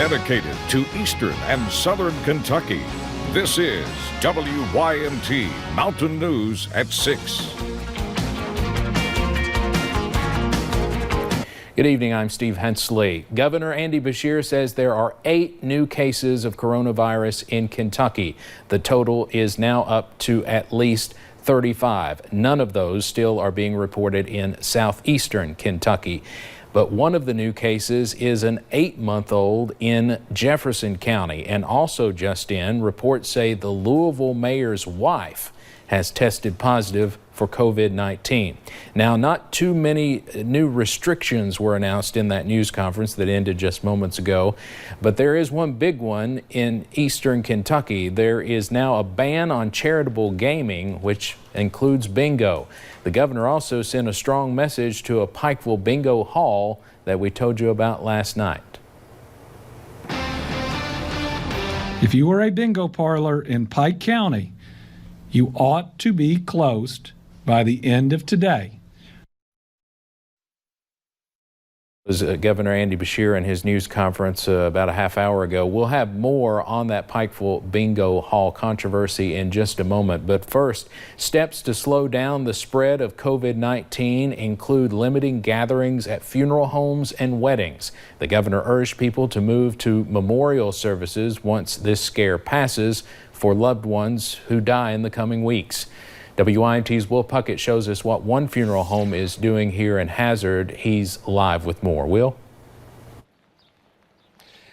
dedicated to Eastern and Southern Kentucky. This is WYMT Mountain News at 6. Good evening, I'm Steve Hensley. Governor Andy Beshear says there are 8 new cases of coronavirus in Kentucky. The total is now up to at least 35. None of those still are being reported in southeastern Kentucky. But one of the new cases is an 8-month-old in Jefferson County. And also just in, reports say the Louisville mayor's wife has tested positive for COVID-19. Now, not too many new restrictions were announced in that news conference that ended just moments ago, but there is one big one in eastern Kentucky. There is now a ban on charitable gaming, which includes bingo. The governor also sent a strong message to a Pikeville bingo hall that we told you about last night. If you are a bingo parlor in Pike County, you ought to be closed by the end of today. Was Governor Andy Beshear in his news conference about a half hour ago. We'll have more on that Pikeville bingo hall controversy in just a moment. But first, steps to slow down the spread of COVID-19 include limiting gatherings at funeral homes and weddings. The governor urged people to move to memorial services once this scare passes for loved ones who die in the coming weeks. WYMT's Will Puckett shows us what one funeral home is doing here in Hazard. He's live with more. Will?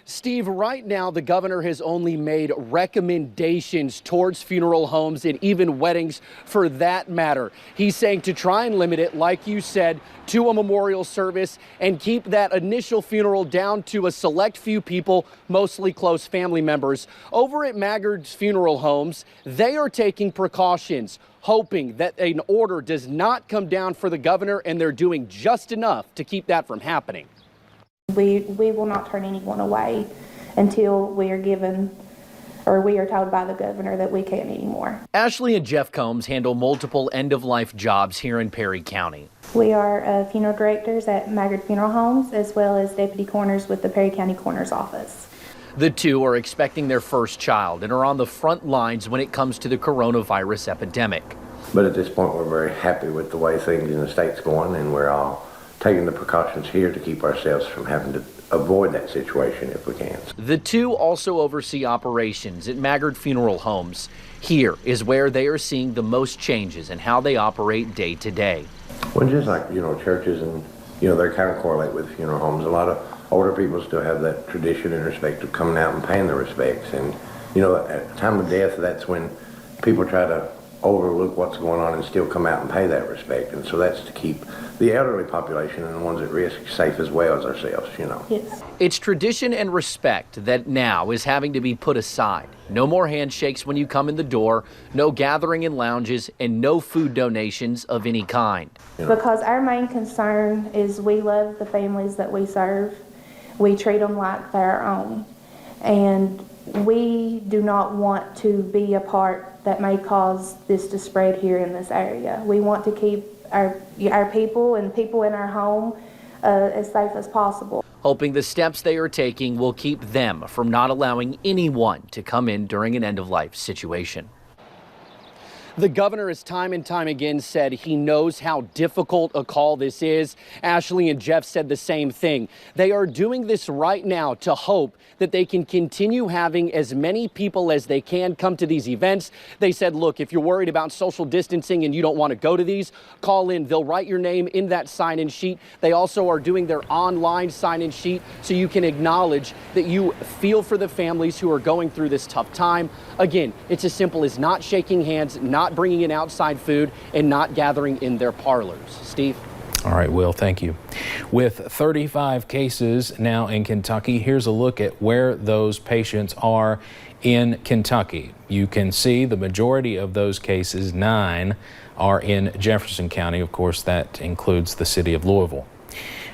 Steve, right now the governor has only made recommendations towards funeral homes and even weddings for that matter. He's saying to try and limit it, like you said, to a memorial service and keep that initial funeral down to a select few people, mostly close family members. Over at Maggard's Funeral Homes, they are taking precautions, hoping that an order does not come down for the governor, and they're doing just enough to keep that from happening. We will not turn anyone away until we are given or we are told by the governor that we can't anymore. Ashley and Jeff Combs handle multiple end-of-life jobs here in Perry County. We are funeral directors at Maggard Funeral Homes as well as deputy coroners with the Perry County Coroner's Office. The two are expecting their first child and are on the front lines when it comes to the coronavirus epidemic. But at this point, we're very happy with the way things in the state's going, and we're all taking the precautions here to keep ourselves from having to avoid that situation if we can. The two also oversee operations at Maggard Funeral Homes. Here is where they are seeing the most changes in how they operate day to day. Well, just like, churches and, they kind of correlate with funeral homes. A lot of older people still have that tradition and respect of coming out and paying their respects. And, at the time of death, that's when people try to overlook what's going on and still come out and pay that respect. And so that's to keep the elderly population and the ones at risk safe as well as ourselves, Yes. It's tradition and respect that now is having to be put aside. No more handshakes when you come in the door, no gathering in lounges, and no food donations of any kind. Because our main concern is we love the families that we serve. We treat them like their own. And we do not want to be a part that may cause this to spread here in this area. We want to keep our people and people in our home as safe as possible. Hoping the steps they are taking will keep them from not allowing anyone to come in during an end-of-life situation. The governor has time and time again said he knows how difficult a call this is. Ashley and Jeff said the same thing. They are doing this right now to hope that they can continue having as many people as they can come to these events. They said, look, if you're worried about social distancing and you don't want to go to these, call in. They'll write your name in that sign-in sheet. They also are doing their online sign-in sheet so you can acknowledge that you feel for the families who are going through this tough time. Again, it's as simple as not shaking hands, not bringing in outside food, and not gathering in their parlors. Steve? All right, Will, thank you. With 35 cases now in Kentucky, here's a look at where those patients are in Kentucky. You can see the majority of those cases, 9, are in Jefferson County. Of course, that includes the city of Louisville.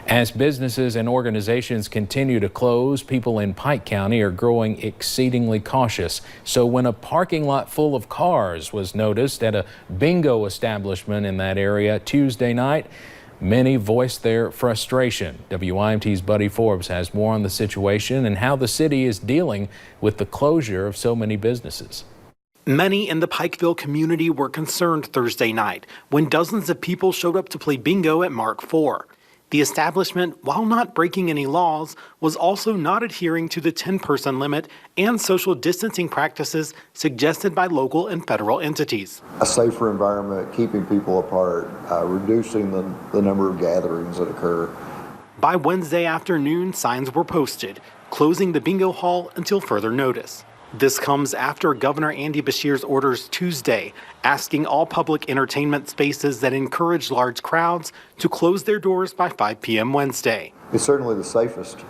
As businesses and organizations continue to close, people in Pike County are growing exceedingly cautious. So when a parking lot full of cars was noticed at a bingo establishment in that area Tuesday night, Many voiced their frustration. WYMT's Buddy Forbes has more on the situation and how the city is dealing with the closure of so many businesses. Many in the Pikeville community were concerned Thursday night when dozens of people showed up to play bingo at Mark IV. The establishment, while not breaking any laws, was also not adhering to the 10-person limit and social distancing practices suggested by local and federal entities. A safer environment, keeping people apart, reducing the number of gatherings that occur. By Wednesday afternoon, signs were posted, closing the bingo hall until further notice. This comes after Governor Andy Beshear's orders Tuesday, asking all public entertainment spaces that encourage large crowds to close their doors by 5 p.m. Wednesday. It's certainly the safest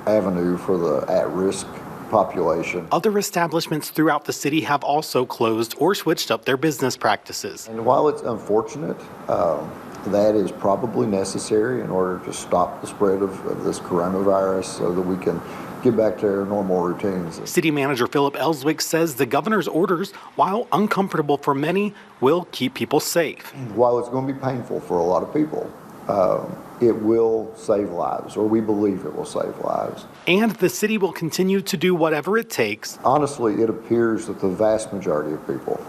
avenue for the at-risk population. Other establishments throughout the city have also closed or switched up their business practices. And while it's unfortunate, that is probably necessary in order to stop the spread of this coronavirus so that we can get back to our normal routines. City Manager Philip Ellswick says the governor's orders, while uncomfortable for many, will keep people safe. While it's going to be painful for a lot of people, it will save lives, or we believe it will save lives. And the city will continue to do whatever it takes. Honestly, it appears that the vast majority of people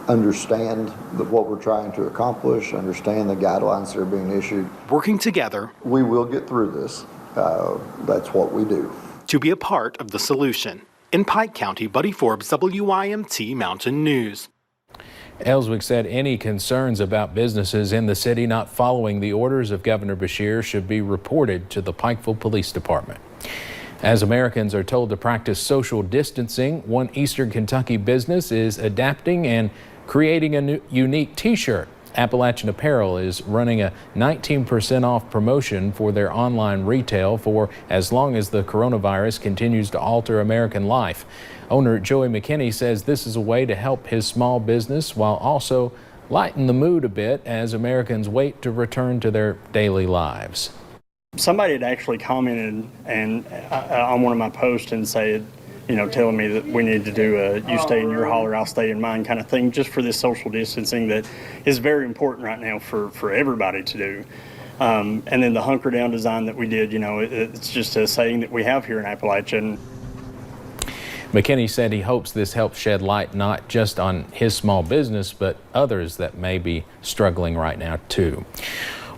understand what we're trying to accomplish, understand the guidelines that are being issued. Working together, we will get through this. That's what we do. To be a part of the solution. In Pike County, Buddy Forbes, WYMT Mountain News. Ellswick said any concerns about businesses in the city not following the orders of Governor Beshear should be reported to the Pikeville Police Department. As Americans are told to practice social distancing, one Eastern Kentucky business is adapting and creating a new, unique t-shirt. Appalachian Apparel is running a 19% off promotion for their online retail for as long as the coronavirus continues to alter American life. Owner Joey McKinney says this is a way to help his small business while also lighten the mood a bit as Americans wait to return to their daily lives. Somebody had actually commented on one of my posts and said, telling me that we need to do a you stay in your hall or I'll stay in mine kind of thing, just for this social distancing that is very important right now for everybody to do. And then the hunker down design that we did, it's just a saying that we have here in Appalachian. McKinney said he hopes this helps shed light not just on his small business, but others that may be struggling right now too.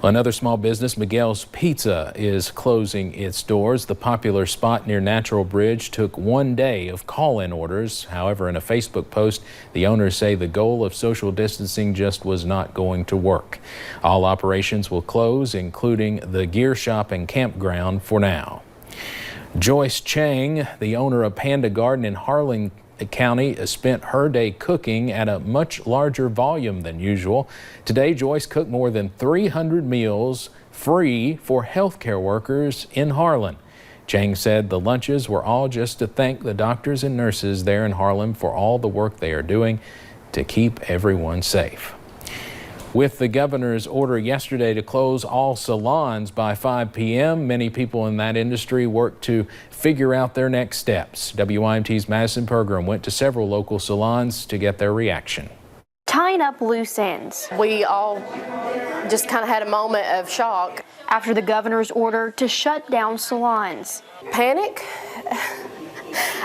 Another small business, Miguel's Pizza, is closing its doors. The popular spot near Natural Bridge took 1 day of call-in orders. However, in a Facebook post, the owners say the goal of social distancing just was not going to work. All operations will close, including the gear shop and campground for now. Joyce Chang, the owner of Panda Garden in Harlan County, spent her day cooking at a much larger volume than usual. Today, Joyce cooked more than 300 meals free for healthcare workers in Harlan. Chang said the lunches were all just to thank the doctors and nurses there in Harlan for all the work they are doing to keep everyone safe. With the governor's order yesterday to close all salons by 5 p.m., many people in that industry worked to figure out their next steps. WYMT's Madison Pergram went to several local salons to get their reaction. Tying up loose ends. We all just kind of had a moment of shock after the governor's order to shut down salons. Panic?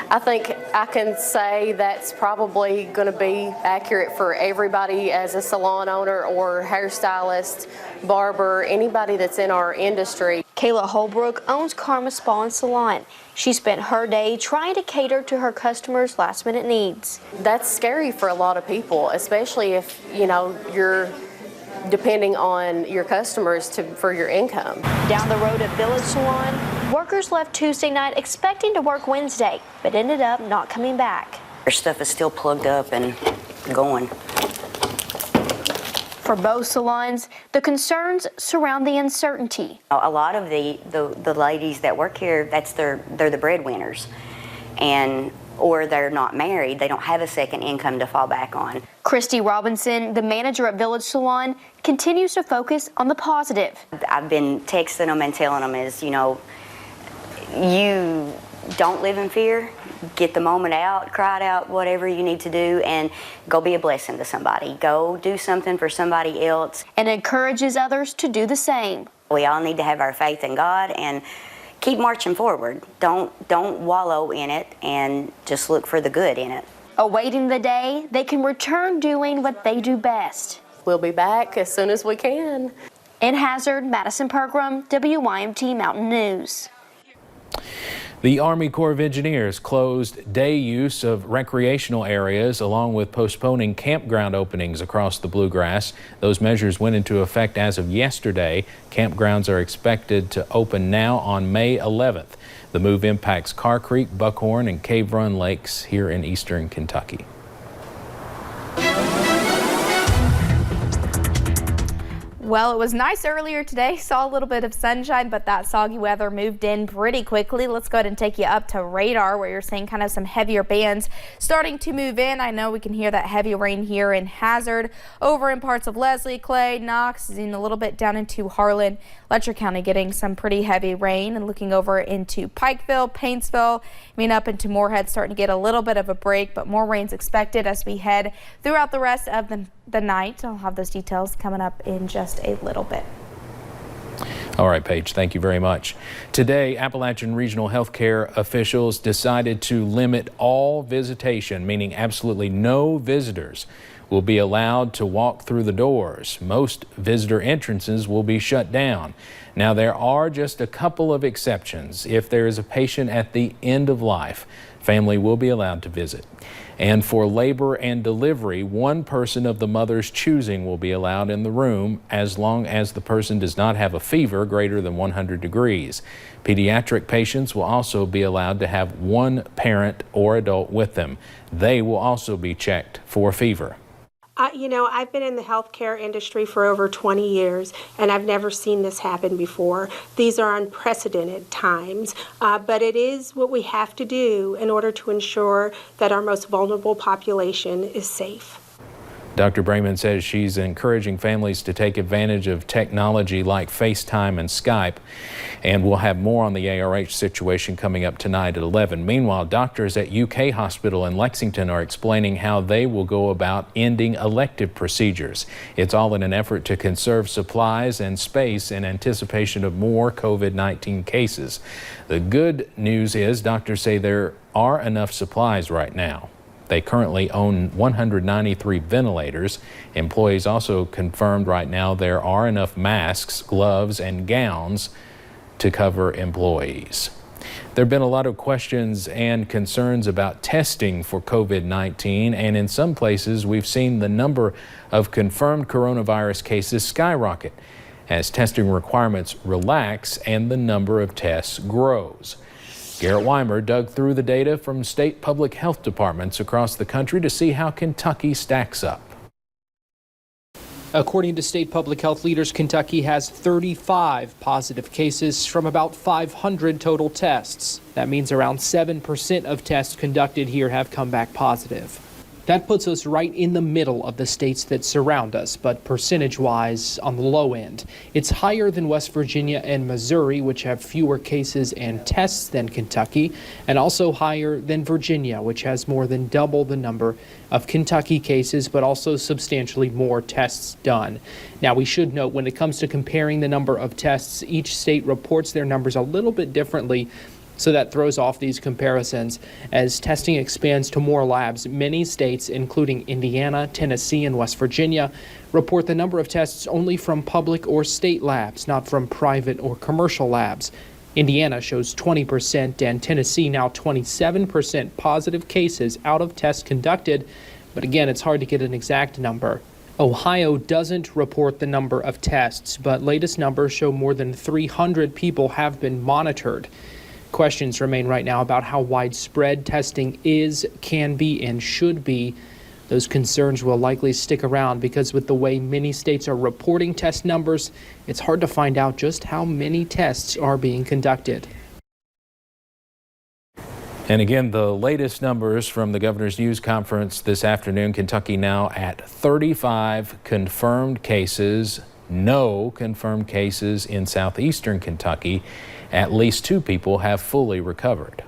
I think I can say that's probably going to be accurate for everybody as a salon owner or hairstylist, barber, anybody that's in our industry. Kayla Holbrook owns Karma Spa and Salon. She spent her day trying to cater to her customers' last-minute needs. That's scary for a lot of people, especially if, you're depending on your customers for your income. Down the road at Village Salon, workers left Tuesday night expecting to work Wednesday, but ended up not coming back. Their stuff is still plugged up and going. For both salons, the concerns surround the uncertainty. A lot of the ladies that work here, they're the breadwinners, or they're not married. They don't have a second income to fall back on. Christy Robinson, the manager at Village Salon, continues to focus on the positive. I've been texting them and telling them don't live in fear. Get the moment out, cry it out, whatever you need to do, and go be a blessing to somebody. Go do something for somebody else. And encourages others to do the same. We all need to have our faith in God and keep marching forward. Don't wallow in it, and just look for the good in it. Awaiting the day they can return doing what they do best. We'll be back as soon as we can. In Hazard, Madison Pergram, WYMT Mountain News. The Army Corps of Engineers closed day use of recreational areas along with postponing campground openings across the Bluegrass. Those measures went into effect as of yesterday. Campgrounds are expected to open now on May 11th. The move impacts Carr Creek, Buckhorn, and Cave Run lakes here in eastern Kentucky. Well, it was nice earlier today, saw a little bit of sunshine, but that soggy weather moved in pretty quickly. Let's go ahead and take you up to radar where you're seeing kind of some heavier bands starting to move in. I know we can hear that heavy rain here in Hazard, over in parts of Leslie, Clay, Knox, and a little bit down into Harlan. Letcher County getting some pretty heavy rain, and looking over into Pikeville, Paintsville, up into Moorhead, starting to get a little bit of a break, but more rain's expected as we head throughout the rest of the night. I'll have those details coming up in just a little bit. All right, Paige, thank you very much. Today, Appalachian Regional Healthcare officials decided to limit all visitation, meaning absolutely no visitors will be allowed to walk through the doors. Most visitor entrances will be shut down. Now, there are just a couple of exceptions. If there is a patient at the end of life, family will be allowed to visit. And for labor and delivery, one person of the mother's choosing will be allowed in the room as long as the person does not have a fever greater than 100 degrees. Pediatric patients will also be allowed to have one parent or adult with them. They will also be checked for fever. I've been in the healthcare industry for over 20 years, and I've never seen this happen before. These are unprecedented times, but it is what we have to do in order to ensure that our most vulnerable population is safe. Dr. Brayman says she's encouraging families to take advantage of technology like FaceTime and Skype, and we'll have more on the ARH situation coming up tonight at 11. Meanwhile, doctors at UK Hospital in Lexington are explaining how they will go about ending elective procedures. It's all in an effort to conserve supplies and space in anticipation of more COVID-19 cases. The good news is doctors say there are enough supplies right now. They currently own 193 ventilators. Employees also confirmed right now there are enough masks, gloves, and gowns to cover employees. There have been a lot of questions and concerns about testing for COVID-19, and in some places we've seen the number of confirmed coronavirus cases skyrocket as testing requirements relax and the number of tests grows. Garrett Weimer dug through the data from state public health departments across the country to see how Kentucky stacks up. According to state public health leaders, Kentucky has 35 positive cases from about 500 total tests. That means around 7% of tests conducted here have come back positive. That puts us right in the middle of the states that surround us, but percentage-wise on the low end. It's higher than West Virginia and Missouri, which have fewer cases and tests than Kentucky, and also higher than Virginia, which has more than double the number of Kentucky cases, but also substantially more tests done. Now, we should note when it comes to comparing the number of tests, each state reports their numbers a little bit differently. So that throws off these comparisons. As testing expands to more labs, many states, including Indiana, Tennessee, and West Virginia, report the number of tests only from public or state labs, not from private or commercial labs. Indiana shows 20% and Tennessee now 27% positive cases out of tests conducted. But again, it's hard to get an exact number. Ohio doesn't report the number of tests, but latest numbers show more than 300 people have been monitored. Questions remain right now about how widespread testing is, can be, and should be. Those concerns will likely stick around because with the way many states are reporting test numbers, it's hard to find out just how many tests are being conducted. And again, the latest numbers from the governor's news conference this afternoon, Kentucky now at 35 confirmed cases, no confirmed cases in southeastern Kentucky. At least 2 people have fully recovered.